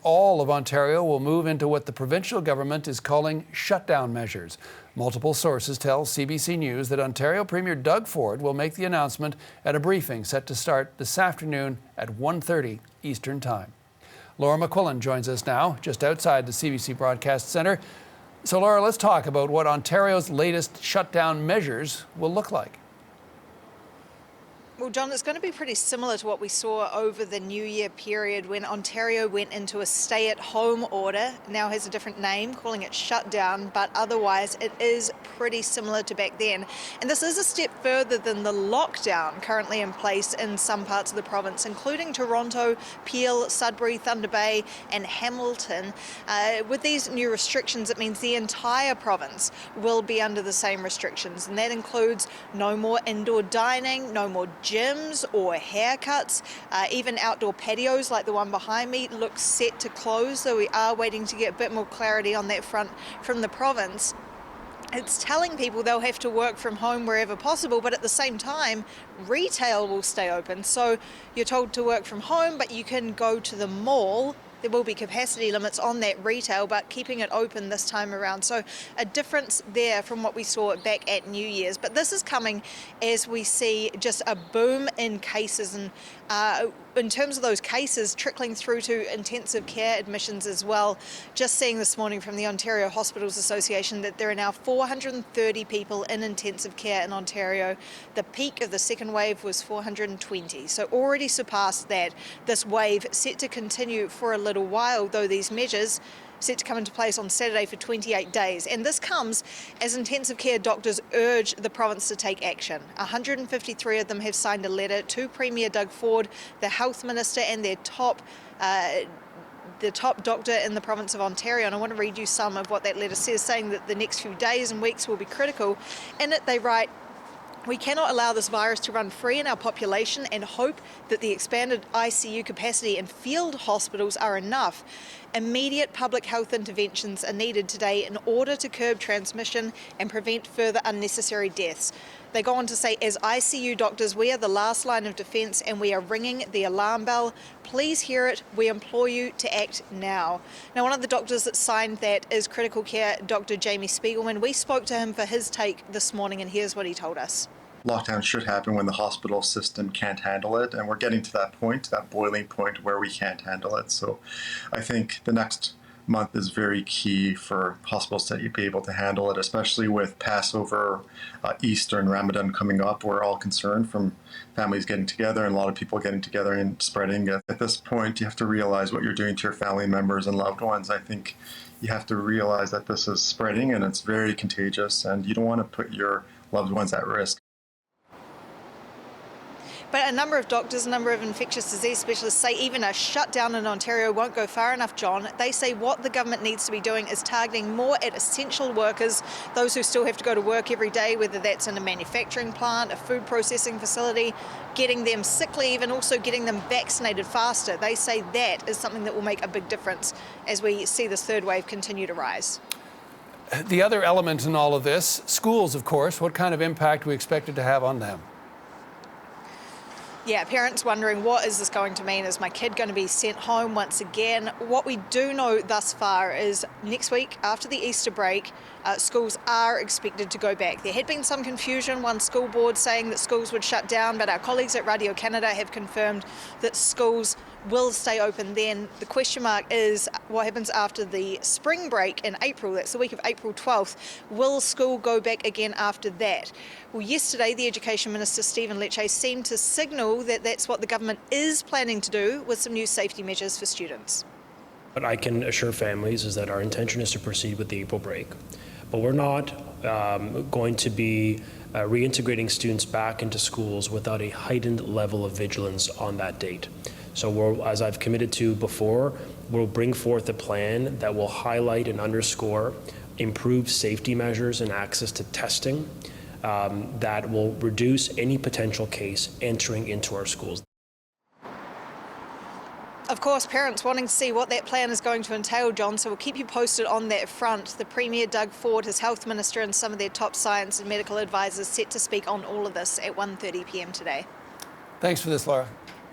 All of Ontario will move into what the provincial government is calling shutdown measures. Multiple sources tell CBC News that Ontario Premier Doug Ford will make the announcement at a briefing set to start this afternoon at 1:30 Eastern Time. Laura McQuillan joins us now, just outside the CBC Broadcast Centre. So Laura, let's talk about what Ontario's latest shutdown measures will look like. Well, John, it's going to be pretty similar to what we saw over the New Year period when Ontario went into a stay-at-home order. Now has a different name, calling it shutdown, but otherwise it is pretty similar to back then. And this is a step further than the lockdown currently in place in some parts of the province, including Toronto, Peel, Sudbury, Thunder Bay and Hamilton. With these new restrictions, it means the entire province will be under the same restrictions, and that includes no more indoor dining, no more gyms or haircuts, even outdoor patios like the one behind me looks set to close, so we are waiting to get a bit more clarity on that front from the province. It's telling people they'll have to work from home wherever possible, but at the same time, retail will stay open. So you're told to work from home, but you can go to the mall. There will be capacity limits on that retail, but keeping it open this time around. So a difference there from what we saw back at New Year's. But this is coming as we see just a boom in cases, and in terms of those cases trickling through to intensive care admissions as well. Just seeing this morning from the Ontario Hospitals Association that there are now 430 people in intensive care in Ontario. The peak of the second wave was 420, so already surpassed that. This wave set to continue for a little while, though these measures set to come into place on Saturday for 28 days. And this comes as intensive care doctors urge the province to take action. 153 of them have signed a letter to Premier Doug Ford, the Health Minister, and their top doctor in the province of Ontario. And I want to read you some of what that letter says, saying that the next few days and weeks will be critical. In it they write, "We cannot allow this virus to run free in our population and hope that the expanded ICU capacity in field hospitals are enough. Immediate public health interventions are needed today in order to curb transmission and prevent further unnecessary deaths." They go on to say, "As ICU doctors, we are the last line of defence and we are ringing the alarm bell. Please hear it. We implore you to act now." Now, one of the doctors that signed that is critical care Dr. Jamie Spiegelman. We spoke to him for his take this morning, and here's what he told us. Lockdown should happen when the hospital system can't handle it, and we're getting to that point, that boiling point where we can't handle it. So I think the next month is very key for hospitals to be able to handle it, especially with Passover, Easter and Ramadan coming up. We're all concerned from families getting together and a lot of people getting together and spreading. At this point, you have to realize what you're doing to your family members and loved ones. I think you have to realize that this is spreading and it's very contagious, and you don't want to put your loved ones at risk. But a number of doctors, a number of infectious disease specialists say even a shutdown in Ontario won't go far enough, John. They say what the government needs to be doing is targeting more at essential workers, those who still have to go to work every day, whether that's in a manufacturing plant, a food processing facility, getting them sick leave and also getting them vaccinated faster. They say that is something that will make a big difference as we see this third wave continue to rise. The other element in all of this, schools, of course, what kind of impact we expect it to have on them? Yeah, parents wondering, what is this going to mean? Is my kid going to be sent home once again? What we do know thus far is next week, after the Easter break, schools are expected to go back. There had been some confusion, one school board saying that schools would shut down, but our colleagues at Radio Canada have confirmed that schools will stay open then. The question mark is what happens after the spring break in April. That's the week of April 12th. Will school go back again after that? Well, yesterday, the Education Minister, Stephen Lecce, seemed to signal that that's what the government is planning to do with some new safety measures for students. What I can assure families is that our intention is to proceed with the April break. But we're not going to be reintegrating students back into schools without a heightened level of vigilance on that date. So as I've committed to before, we'll bring forth a plan that will highlight and underscore improved safety measures and access to testing that will reduce any potential case entering into our schools. Of course, parents wanting to see what that plan is going to entail, John, so we'll keep you posted on that front. The Premier, Doug Ford, his Health Minister and some of their top science and medical advisors set to speak on all of this at 1:30 p.m. today. Thanks for this, Laura.